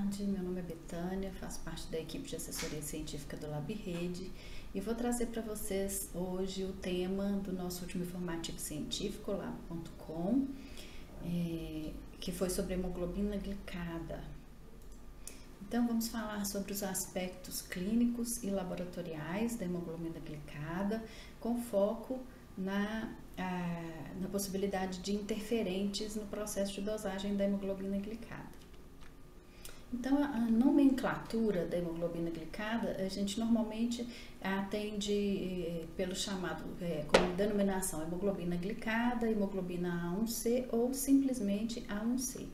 tarde, meu nome é Betânia, faço parte da equipe de assessoria científica do LabRede e vou trazer para vocês hoje o tema do nosso último informativo científico, lab.com, que foi sobre hemoglobina glicada. Então vamos falar sobre os aspectos clínicos e laboratoriais da hemoglobina glicada, com foco na possibilidade de interferentes no processo de dosagem da hemoglobina glicada. Então, a nomenclatura da hemoglobina glicada, a gente normalmente atende pelo chamado, como denominação, hemoglobina glicada, hemoglobina A1C ou simplesmente A1C.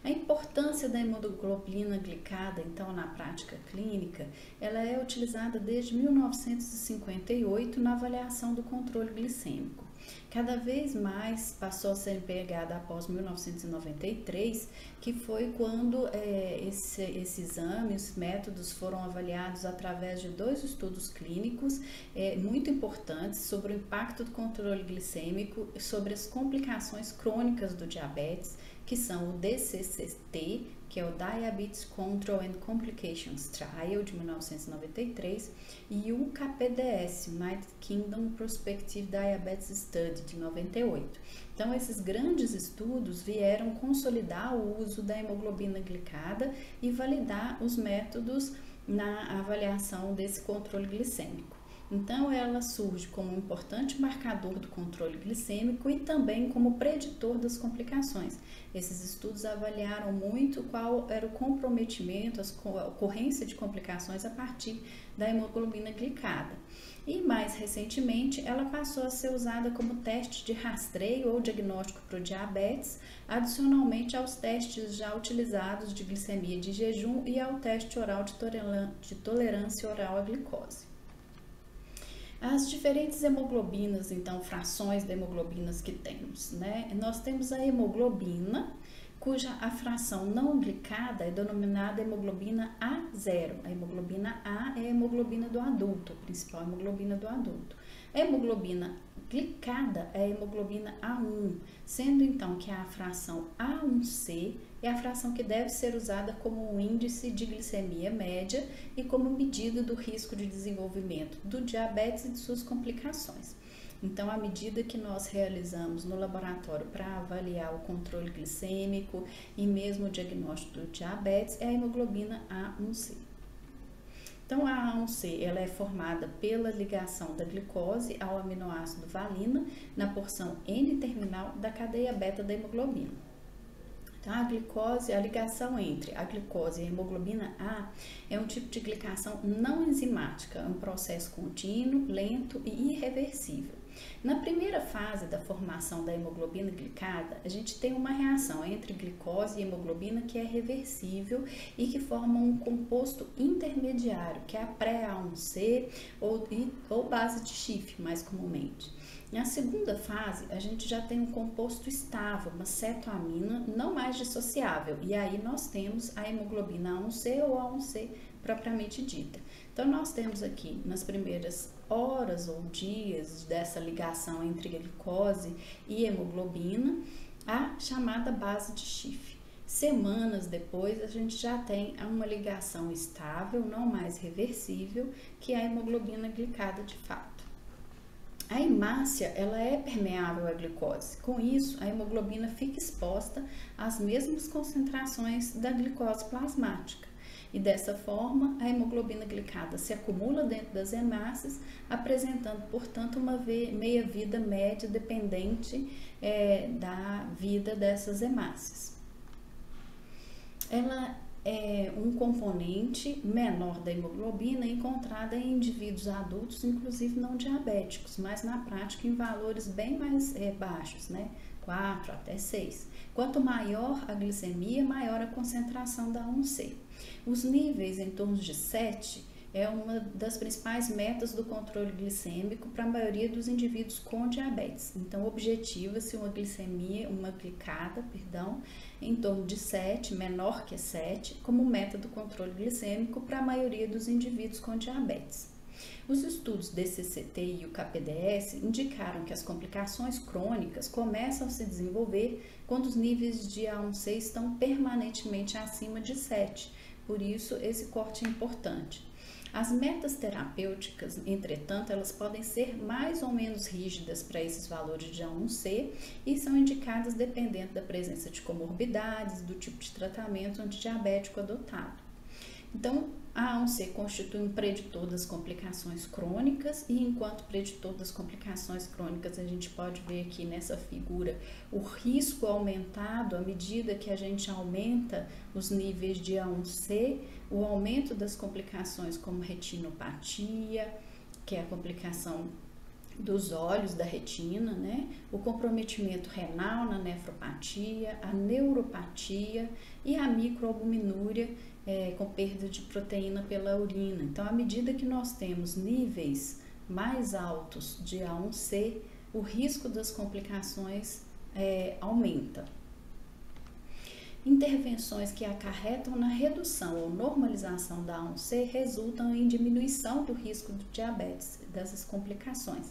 A importância da hemoglobina glicada, então, na prática clínica, ela é utilizada desde 1958 na avaliação do controle glicêmico. Cada vez mais passou a ser empregada após 1993, que foi quando esse exame, os métodos foram avaliados através de 2 estudos clínicos muito importantes sobre o impacto do controle glicêmico e sobre as complicações crônicas do diabetes, que são o DCCT, que é o Diabetes Control and Complications Trial, de 1993, e o KPDS, United Kingdom Prospective Diabetes Study, de 98. Então, esses grandes estudos vieram consolidar o uso da hemoglobina glicada e validar os métodos na avaliação desse controle glicêmico. Então, ela surge como um importante marcador do controle glicêmico e também como preditor das complicações. Esses estudos avaliaram muito qual era o comprometimento, a ocorrência de complicações a partir da hemoglobina glicada. E mais recentemente, ela passou a ser usada como teste de rastreio ou diagnóstico para o diabetes, adicionalmente aos testes já utilizados de glicemia de jejum e ao teste oral de tolerância oral à glicose. As diferentes hemoglobinas, então, frações de hemoglobinas que temos, né? Nós temos a hemoglobina, cuja a fração não glicada é denominada hemoglobina A0. A hemoglobina A é a hemoglobina do adulto, a principal hemoglobina do adulto. A hemoglobina glicada é a hemoglobina A1, sendo então que a fração A1C é a fração que deve ser usada como um índice de glicemia média e como medida do risco de desenvolvimento do diabetes e de suas complicações. Então, a medida que nós realizamos no laboratório para avaliar o controle glicêmico e mesmo o diagnóstico do diabetes é a hemoglobina A1C. Então, a A1C ela é formada pela ligação da glicose ao aminoácido valina na porção N-terminal da cadeia beta da hemoglobina. Então, a ligação entre a glicose e a hemoglobina A é um tipo de glicação não enzimática, é um processo contínuo, lento e irreversível. Na primeira fase da formação da hemoglobina glicada, a gente tem uma reação entre glicose e hemoglobina que é reversível e que forma um composto intermediário, que é a pré-A1C ou base de Schiff, mais comumente. Na segunda fase, a gente já tem um composto estável, uma cetoamina não mais dissociável, e aí nós temos a hemoglobina A1C ou A1C propriamente dita. Então, nós temos aqui, nas primeiras horas ou dias dessa ligação entre glicose e hemoglobina, a chamada base de Schiff. Semanas depois, a gente já tem uma ligação estável, não mais reversível, que é a hemoglobina glicada de fato. A hemácia, ela é permeável à glicose. Com isso, a hemoglobina fica exposta às mesmas concentrações da glicose plasmática. E dessa forma, a hemoglobina glicada se acumula dentro das hemácias, apresentando, portanto, uma meia-vida média dependente da vida dessas hemácias. Ela é um componente menor da hemoglobina encontrada em indivíduos adultos, inclusive não diabéticos, mas na prática em valores bem mais baixos, né? 4 até 6. Quanto maior a glicemia, maior a concentração da A1C. Os níveis em torno de 7 é uma das principais metas do controle glicêmico para a maioria dos indivíduos com diabetes. Então, objetiva-se uma glicada, em torno de 7, menor que 7, como meta do controle glicêmico para a maioria dos indivíduos com diabetes. Os estudos DCCT e o KPDS indicaram que as complicações crônicas começam a se desenvolver quando os níveis de A1C estão permanentemente acima de 7, por isso esse corte é importante. As metas terapêuticas, entretanto, elas podem ser mais ou menos rígidas para esses valores de A1C e são indicadas dependendo da presença de comorbidades, do tipo de tratamento antidiabético adotado. Então, a A1C constitui um preditor das complicações crônicas e enquanto preditor das complicações crônicas, a gente pode ver aqui nessa figura o risco aumentado à medida que a gente aumenta os níveis de A1C, o aumento das complicações como retinopatia, que é a complicação dos olhos, da retina, né? O comprometimento renal na nefropatia, a neuropatia e a microalbuminúria, com perda de proteína pela urina. Então, à medida que nós temos níveis mais altos de A1C, o risco das complicações aumenta. Intervenções que acarretam na redução ou normalização da A1C resultam em diminuição do risco do diabetes, dessas complicações.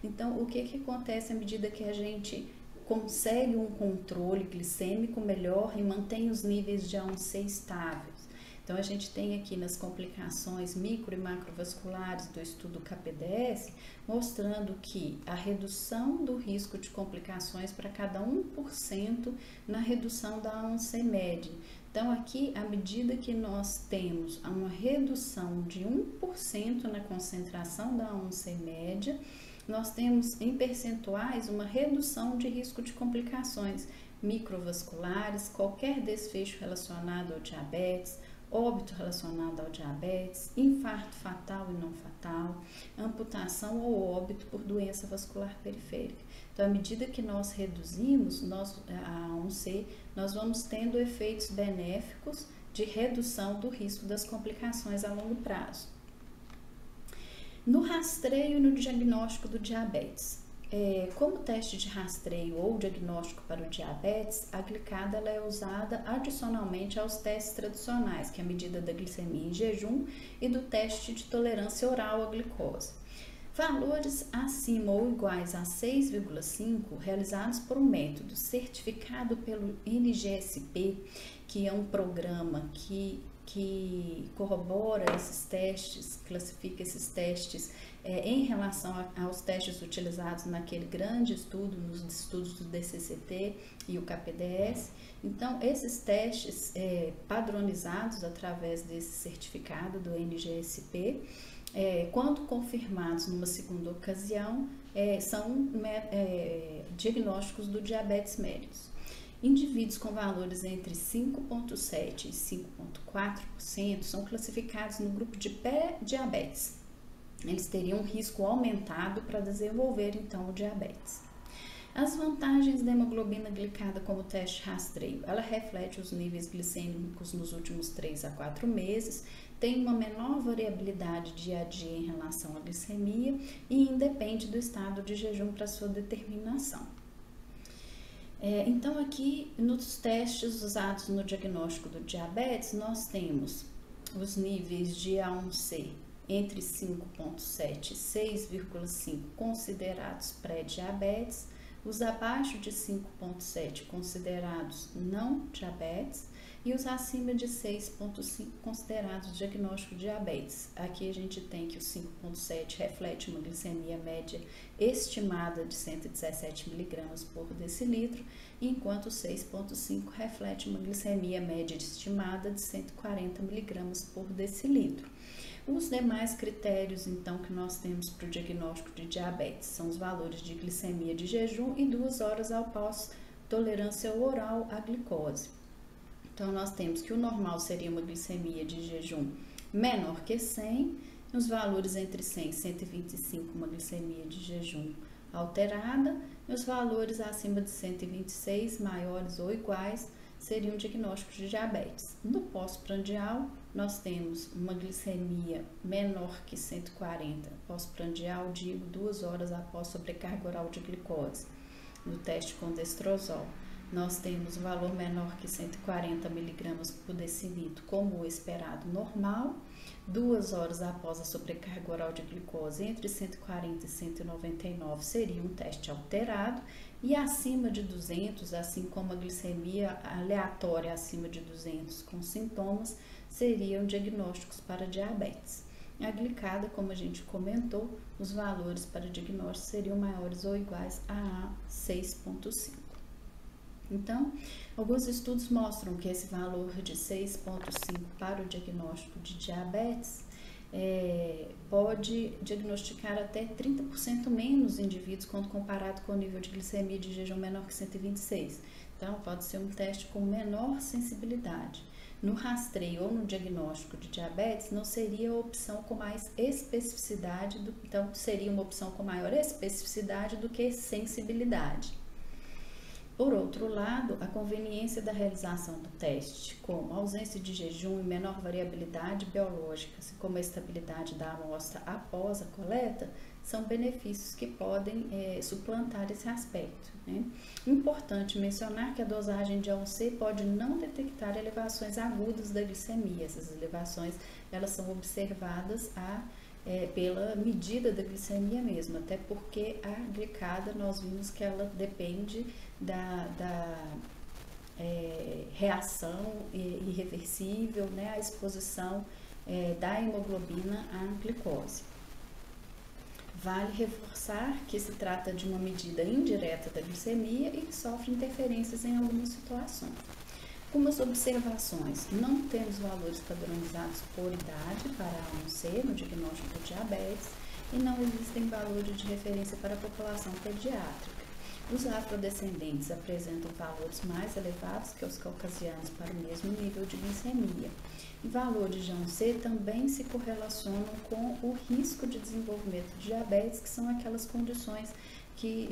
Então, o que acontece à medida que a gente consegue um controle glicêmico melhor e mantém os níveis de A1C estáveis? Então, a gente tem aqui nas complicações micro e macrovasculares do estudo CAPDS, mostrando que a redução do risco de complicações para cada 1% na redução da A1C média. Então, aqui, à medida que nós temos uma redução de 1% na concentração da A1C média, nós temos em percentuais uma redução de risco de complicações microvasculares, qualquer desfecho relacionado ao diabetes, óbito relacionado ao diabetes, infarto fatal e não fatal, amputação ou óbito por doença vascular periférica. Então, à medida que nós reduzimos a A1C, nós vamos tendo efeitos benéficos de redução do risco das complicações a longo prazo. No rastreio e no diagnóstico do diabetes. Como teste de rastreio ou diagnóstico para o diabetes, a glicada ela é usada adicionalmente aos testes tradicionais, que é a medida da glicemia em jejum e do teste de tolerância oral à glicose. Valores acima ou iguais a 6,5 realizados por um método certificado pelo NGSP, que é um programa que corrobora esses testes, classifica esses testes em relação aos testes utilizados naquele grande estudo, nos estudos do DCCT e o CAPDS. Então, esses testes padronizados através desse certificado do NGSP, quando confirmados numa segunda ocasião, são diagnósticos do diabetes mellitus. Indivíduos com valores entre 5,7% e 5,4% são classificados no grupo de pré-diabetes. Eles teriam um risco aumentado para desenvolver, então, o diabetes. As vantagens da hemoglobina glicada como teste rastreio. Ela reflete os níveis glicêmicos nos últimos 3 a 4 meses, tem uma menor variabilidade dia a dia em relação à glicemia e independe do estado de jejum para sua determinação. Então, aqui nos testes usados no diagnóstico do diabetes, nós temos os níveis de A1C entre 5,7 e 6,5 considerados pré-diabetes, os abaixo de 5,7 considerados não diabetes e os acima de 6,5 considerados diagnóstico de diabetes. Aqui a gente tem que o 5,7 reflete uma glicemia média estimada de 117 mg por decilitro, enquanto o 6,5 reflete uma glicemia média estimada de 140 mg por decilitro. Os demais critérios, então, que nós temos para o diagnóstico de diabetes são os valores de glicemia de jejum e 2 horas após tolerância oral à glicose. Então, nós temos que o normal seria uma glicemia de jejum menor que 100, os valores entre 100 e 125, uma glicemia de jejum alterada, e os valores acima de 126, maiores ou iguais, seriam diagnósticos de diabetes. No pós-prandial, nós temos uma glicemia menor que 140, pós-prandial, digo, 2 horas após sobrecarga oral de glicose, no teste com destrozol. nós temos um valor menor que 140 miligramas por decilitro, como o esperado normal. 2 horas após a sobrecarga oral de glicose, entre 140 e 199 seria um teste alterado, e acima de 200, assim como a glicemia aleatória acima de 200 com sintomas, seriam diagnósticos para diabetes. A glicada, como a gente comentou, os valores para diagnóstico seriam maiores ou iguais a 6,5. Então, alguns estudos mostram que esse valor de 6,5 para o diagnóstico de diabetes pode diagnosticar até 30% menos indivíduos quando comparado com o nível de glicemia de jejum menor que 126. Então, pode ser um teste com menor sensibilidade. No rastreio ou no diagnóstico de diabetes, não seria a opção com mais especificidade, então seria uma opção com maior especificidade do que sensibilidade. Por outro lado, a conveniência da realização do teste, como ausência de jejum e menor variabilidade biológica, assim como a estabilidade da amostra após a coleta, são benefícios que podem suplantar esse aspecto, né? Importante mencionar que a dosagem de A1C pode não detectar elevações agudas da glicemia. Essas elevações elas são observadas pela medida da glicemia mesmo, até porque a glicada nós vimos que ela depende da reação irreversível, né, à exposição da hemoglobina à glicose. Vale reforçar que se trata de uma medida indireta da glicemia e que sofre interferências em algumas situações. Algumas observações: não temos valores padronizados por idade para a A1C no diagnóstico de diabetes e não existem valores de referência para a população pediátrica. Os afrodescendentes apresentam valores mais elevados que os caucasianos para o mesmo nível de glicemia. E valores de A1C também se correlacionam com o risco de desenvolvimento de diabetes, que são aquelas condições que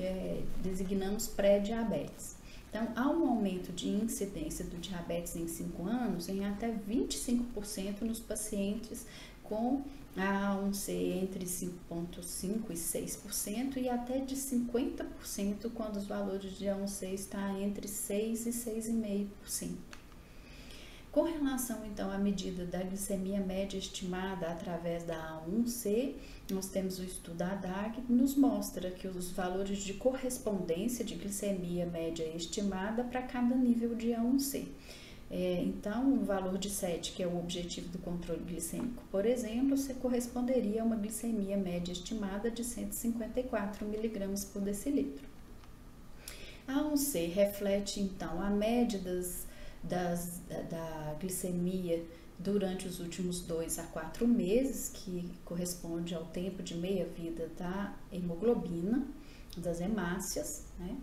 designamos pré-diabetes. Então, há um aumento de incidência do diabetes em 5 anos em até 25% nos pacientes com a A1C entre 5,5% e 6% e até de 50% quando os valores de A1C estão entre 6% e 6,5%. Com relação, então, à medida da glicemia média estimada através da A1C, nós temos o estudo ADAG, que nos mostra que os valores de correspondência de glicemia média estimada para cada nível de A1C. Então, o valor de 7, que é o objetivo do controle glicêmico, por exemplo, se corresponderia a uma glicemia média estimada de 154 mg por decilitro. A A1C reflete, então, a média da glicemia durante os últimos 2 a 4 meses, que corresponde ao tempo de meia-vida da hemoglobina, das hemácias, né?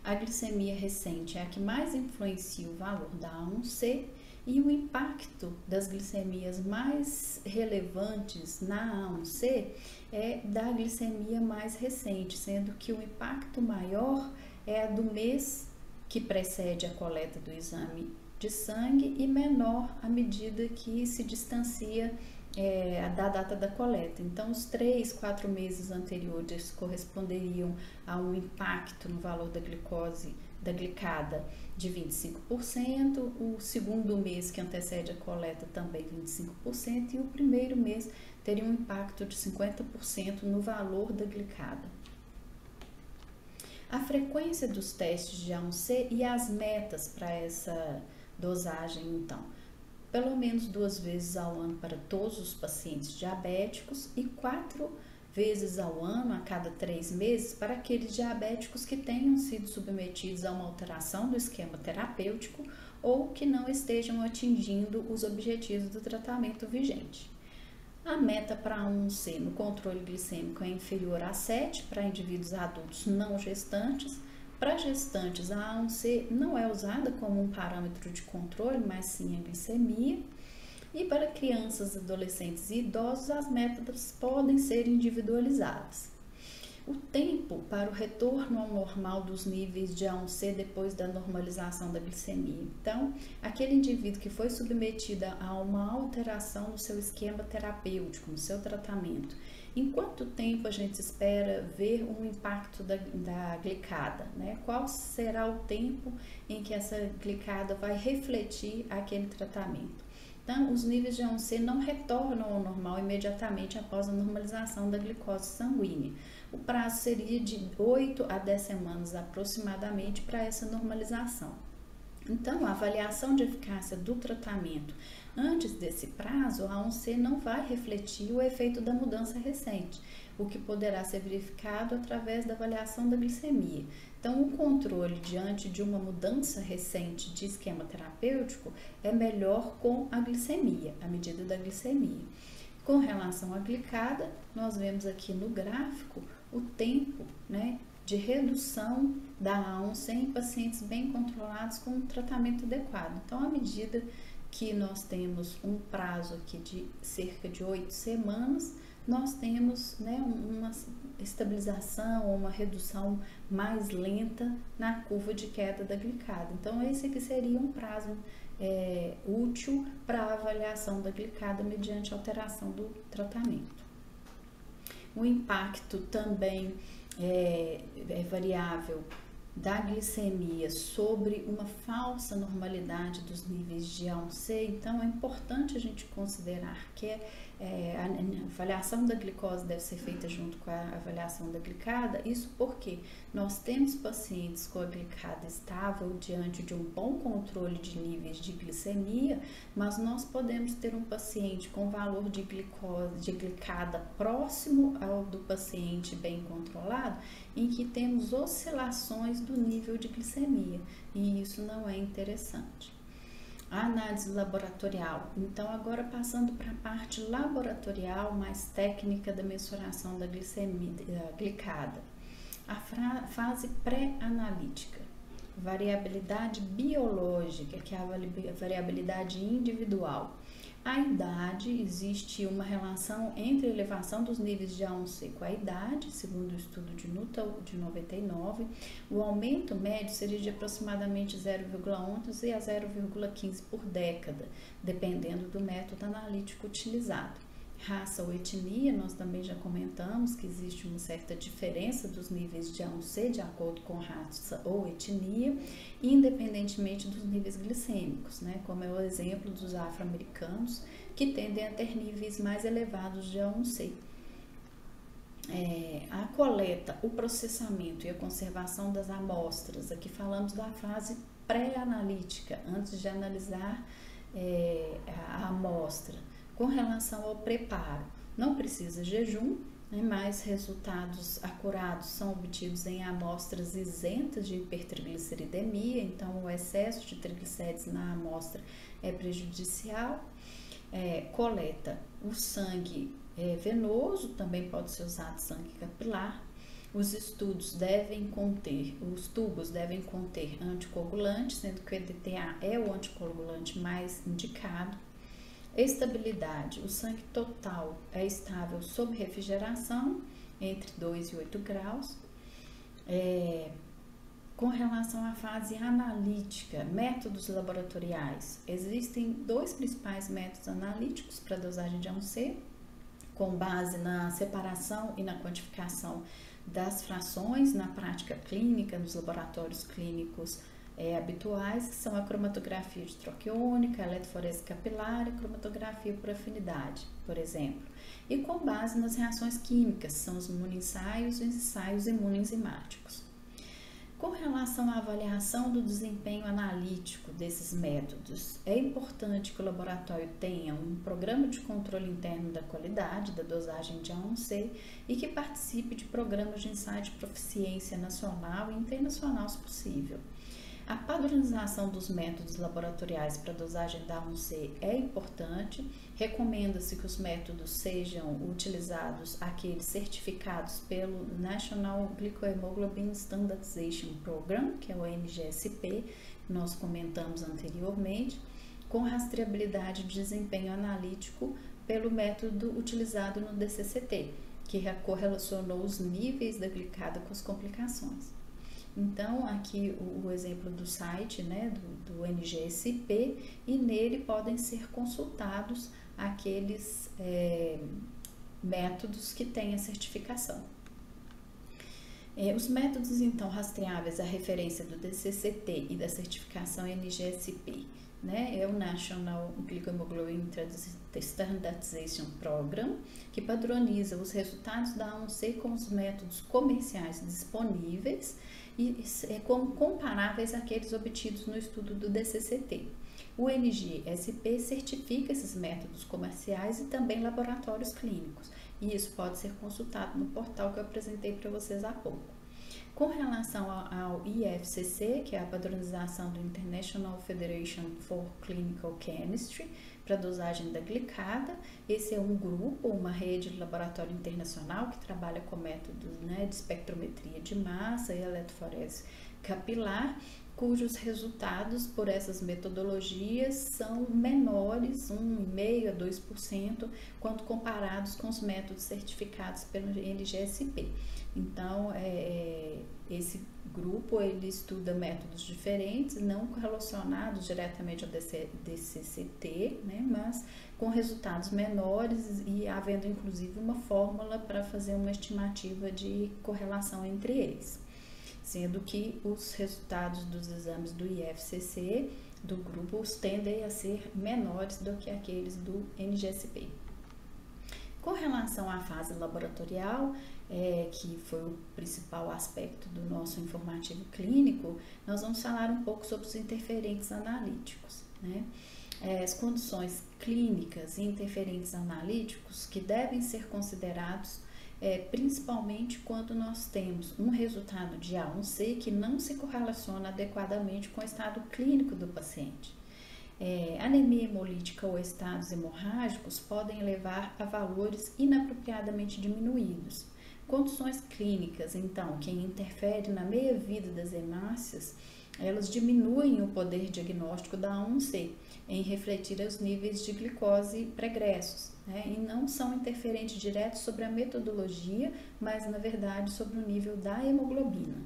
A glicemia recente é a que mais influencia o valor da A1C e o impacto das glicemias mais relevantes na A1C é da glicemia mais recente, sendo que o impacto maior é a do mês que precede a coleta do exame de sangue e menor à medida que se distancia da data da coleta. Então, os 3, 4 meses anteriores corresponderiam a um impacto no valor da glicose, da glicada, de 25%, o segundo mês que antecede a coleta também 25%, e o primeiro mês teria um impacto de 50% no valor da glicada. A frequência dos testes de A1C e as metas para essa dosagem, então. Pelo menos 2 vezes ao ano para todos os pacientes diabéticos e 4 vezes ao ano, a cada 3 meses, para aqueles diabéticos que tenham sido submetidos a uma alteração do esquema terapêutico ou que não estejam atingindo os objetivos do tratamento vigente. A meta para A1C no controle glicêmico é inferior a 7 para indivíduos adultos não gestantes. Para gestantes, a A1C não é usada como um parâmetro de controle, mas sim a glicemia. E para crianças, adolescentes e idosos, as metas podem ser individualizadas. O tempo para o retorno ao normal dos níveis de A1C depois da normalização da glicemia. Então, aquele indivíduo que foi submetido a uma alteração no seu esquema terapêutico, no seu tratamento, Em quanto tempo a gente espera ver um impacto da glicada, né? Qual será o tempo em que essa glicada vai refletir aquele tratamento? Então, os níveis de A1C não retornam ao normal imediatamente após a normalização da glicose sanguínea. O prazo seria de 8 a 10 semanas aproximadamente para essa normalização. Então, a avaliação de eficácia do tratamento antes desse prazo, a A1C não vai refletir o efeito da mudança recente, o que poderá ser verificado através da avaliação da glicemia. Então, o controle diante de uma mudança recente de esquema terapêutico é melhor com a glicemia, a medida da glicemia. Com relação à glicada, nós vemos aqui no gráfico o tempo, né, de redução da A1C em pacientes bem controlados com um tratamento adequado. Então, à medida que nós temos um prazo aqui de cerca de 8 semanas, nós temos, né, uma estabilização, uma redução mais lenta na curva de queda da glicada. Então, esse aqui seria um prazo útil para a avaliação da glicada mediante alteração do tratamento. O impacto também é variável da glicemia sobre uma falsa normalidade dos níveis de A1C, então é importante a gente considerar que a avaliação da glicose deve ser feita junto com a avaliação da glicada, isso porque nós temos pacientes com a glicada estável diante de um bom controle de níveis de glicemia, mas nós podemos ter um paciente com valor de glicada próximo ao do paciente bem controlado, em que temos oscilações do nível de glicemia, e isso não é interessante. A análise laboratorial. Então, agora passando para a parte laboratorial mais técnica da mensuração da glicemia, glicada. A fase pré-analítica. Variabilidade biológica, que é a variabilidade individual. A idade, existe uma relação entre a elevação dos níveis de A1C com a idade, segundo o estudo de Nuttall de 99, o aumento médio seria de aproximadamente 0,11 a 0,15 por década, dependendo do método analítico utilizado. Raça ou etnia, nós também já comentamos que existe uma certa diferença dos níveis de A1C de acordo com raça ou etnia, independentemente dos níveis glicêmicos, né? Como é o exemplo dos afro-americanos, que tendem a ter níveis mais elevados de A1C. A coleta, o processamento e a conservação das amostras, aqui falamos da fase pré-analítica, antes de analisar a amostra. Com relação ao preparo, não precisa jejum, né, mas resultados acurados são obtidos em amostras isentas de hipertrigliceridemia, então o excesso de triglicérides na amostra é prejudicial. Coleta, o sangue venoso, também pode ser usado sangue capilar. Os tubos devem conter anticoagulantes, sendo que o EDTA é o anticoagulante mais indicado. Estabilidade, o sangue total é estável sob refrigeração, entre 2 e 8 graus. Com relação à fase analítica, métodos laboratoriais, existem dois principais métodos analíticos para dosagem de A1C, com base na separação e na quantificação das frações na prática clínica, nos laboratórios clínicos habituais, que são a cromatografia de troca iônica, a eletroforese capilar e a cromatografia por afinidade, por exemplo, e com base nas reações químicas, são os imunoensaios e os ensaios imunoenzimáticos. Com relação à avaliação do desempenho analítico desses métodos, é importante que o laboratório tenha um programa de controle interno da qualidade da dosagem de A1C e que participe de programas de ensaio de proficiência nacional e internacional, se possível. A padronização dos métodos laboratoriais para dosagem da A1C é importante. Recomenda-se que os métodos sejam utilizados aqueles certificados pelo National Glycohemoglobin Standardization Program, que é o NGSP, que nós comentamos anteriormente, com rastreabilidade de desempenho analítico pelo método utilizado no DCCT, que correlacionou os níveis da glicada com as complicações. Então, aqui o exemplo do site, né, do NGSP, e nele podem ser consultados aqueles métodos que têm a certificação. Os métodos, então, rastreáveis à referência do DCCT e da certificação NGSP, né, é o National Glycohemoglobin Standardization Program, que padroniza os resultados da A1C com os métodos comerciais disponíveis e como comparáveis àqueles obtidos no estudo do DCCT. O NGSP certifica esses métodos comerciais e também laboratórios clínicos, e isso pode ser consultado no portal que eu apresentei para vocês há pouco. Com relação ao IFCC, que é a padronização do International Federation for Clinical Chemistry, para dosagem da glicada, esse é um grupo, uma rede de laboratório internacional que trabalha com métodos, né, de espectrometria de massa e eletroforese capilar, cujos resultados por essas metodologias são menores, 1,5% a 2%, quando comparados com os métodos certificados pelo NGSP. Então, esse grupo ele estuda métodos diferentes, não relacionados diretamente ao DCCT, né, mas com resultados menores e havendo inclusive uma fórmula para fazer uma estimativa de correlação entre eles, sendo que os resultados dos exames do IFCC do grupo tendem a ser menores do que aqueles do NGSP. Com relação à fase laboratorial, que foi o principal aspecto do nosso informativo clínico, nós vamos falar um pouco sobre os interferentes analíticos, né? As condições clínicas e interferentes analíticos que devem ser considerados principalmente quando nós temos um resultado de A1C que não se correlaciona adequadamente com o estado clínico do paciente. Anemia hemolítica ou estados hemorrágicos podem levar a valores inapropriadamente diminuídos. Condições clínicas, então, que interferem na meia-vida das hemácias, elas diminuem o poder diagnóstico da A1C em refletir os níveis de glicose pregressos, né, e não são interferentes diretos sobre a metodologia, mas, na verdade, sobre o nível da hemoglobina.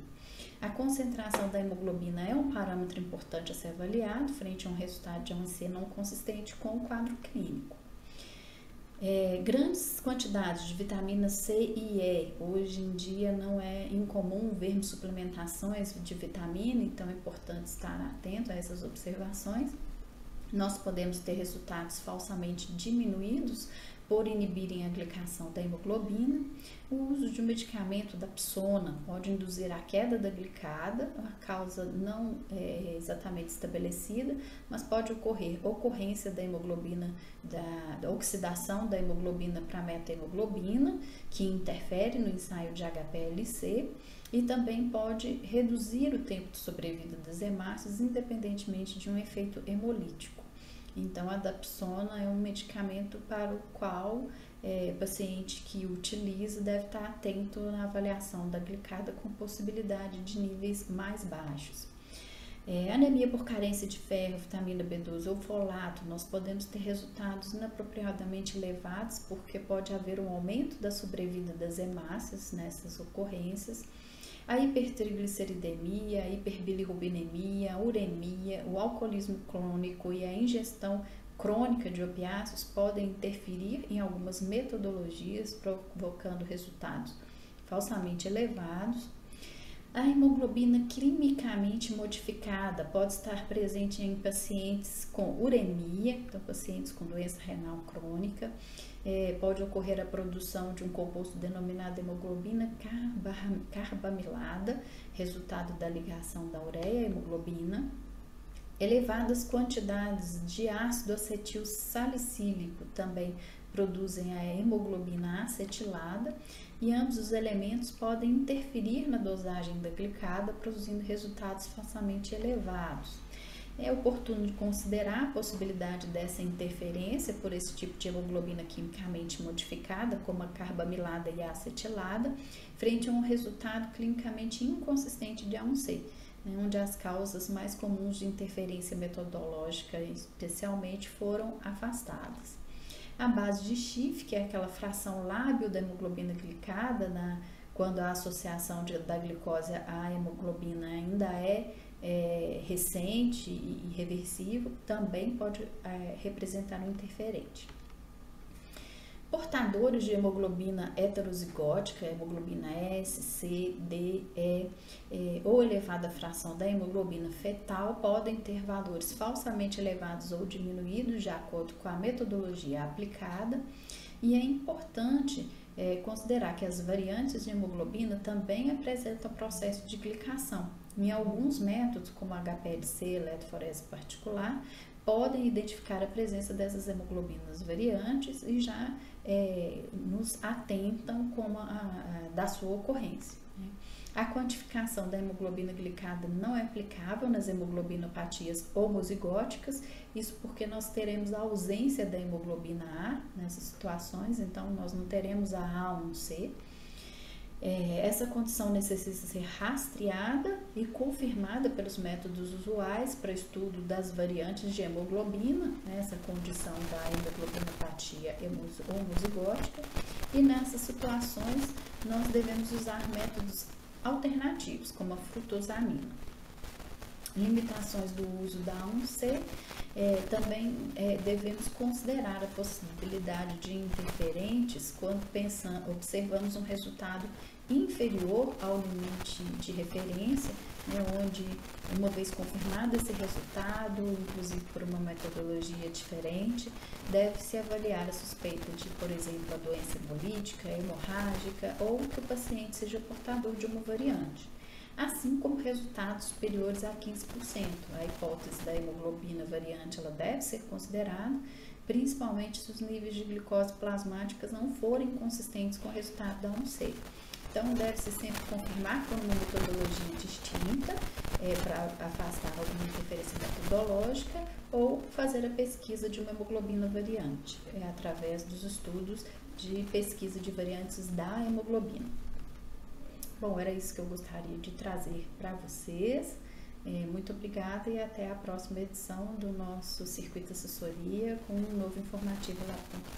A concentração da hemoglobina é um parâmetro importante a ser avaliado frente a um resultado de A1C não consistente com o quadro clínico. Grandes quantidades de vitamina C e E, hoje em dia não é incomum vermos suplementações de vitamina, então é importante estar atento a essas observações. Nós podemos ter resultados falsamente diminuídos por inibirem a glicação da hemoglobina. O uso de um medicamento da Psona pode induzir a queda da glicada, a causa não é exatamente estabelecida, mas pode ocorrer ocorrência da hemoglobina, da oxidação da hemoglobina para meta-hemoglobina, que interfere no ensaio de HPLC, e também pode reduzir o tempo de sobrevida das hemácias, independentemente de um efeito hemolítico. Então, a dapsona é um medicamento para o qual o paciente que utiliza deve estar atento na avaliação da glicada com possibilidade de níveis mais baixos. Anemia por carência de ferro, vitamina B12 ou folato, nós podemos ter resultados inapropriadamente elevados porque pode haver um aumento da sobrevida das hemácias nessas ocorrências. A hipertrigliceridemia, a hiperbilirrubinemia, a uremia, o alcoolismo crônico e a ingestão crônica de opiáceos podem interferir em algumas metodologias, provocando resultados falsamente elevados. A hemoglobina quimicamente modificada pode estar presente em pacientes com uremia, então pacientes com doença renal crônica. Pode ocorrer a produção de um composto denominado hemoglobina carbamilada, resultado da ligação da ureia à hemoglobina. Elevadas quantidades de ácido acetil salicílico também produzem a hemoglobina acetilada, e ambos os elementos podem interferir na dosagem da glicada, produzindo resultados falsamente elevados. É oportuno considerar a possibilidade dessa interferência por esse tipo de hemoglobina quimicamente modificada, como a carbamilada e a acetilada, frente a um resultado clinicamente inconsistente de A1C, né, onde as causas mais comuns de interferência metodológica, especialmente, foram afastadas. A base de Schiff, que é aquela fração lábil da hemoglobina glicada, quando a associação da glicose à hemoglobina ainda é recente e irreversível, também pode representar um interferente. Portadores de hemoglobina heterozigótica, hemoglobina S, C, D, ou elevada fração da hemoglobina fetal podem ter valores falsamente elevados ou diminuídos de acordo com a metodologia aplicada, e é importante considerar que as variantes de hemoglobina também apresentam processo de glicação. Em alguns métodos, como HPLC, eletroforese particular, podem identificar a presença dessas hemoglobinas variantes e já nos atentam da sua ocorrência. Né? A quantificação da hemoglobina glicada não é aplicável nas hemoglobinopatias homozigóticas, isso porque nós teremos a ausência da hemoglobina A nessas situações, então nós não teremos a A1C. Essa condição necessita ser rastreada e confirmada pelos métodos usuais para estudo das variantes de hemoglobina, né, essa condição da hemoglobinopatia homozigótica, e nessas situações nós devemos usar métodos alternativos, como a frutosamina. Limitações do uso da A1C, também devemos considerar a possibilidade de interferentes quando observamos um resultado inferior ao limite de referência, né, onde, uma vez confirmado esse resultado, inclusive por uma metodologia diferente, deve-se avaliar a suspeita de, por exemplo, a doença hemolítica, hemorrágica, ou que o paciente seja portador de uma variante, assim como resultados superiores a 15%. A hipótese da hemoglobina variante ela deve ser considerada, principalmente se os níveis de glicose plasmáticas não forem consistentes com o resultado da A1C. Então, deve-se sempre confirmar com uma metodologia distinta para afastar alguma interferência metodológica, ou fazer a pesquisa de uma hemoglobina variante, através dos estudos de pesquisa de variantes da hemoglobina. Bom, era isso que eu gostaria de trazer para vocês. Muito obrigada e até a próxima edição do nosso Circuito Assessoria com um novo informativo lá.com.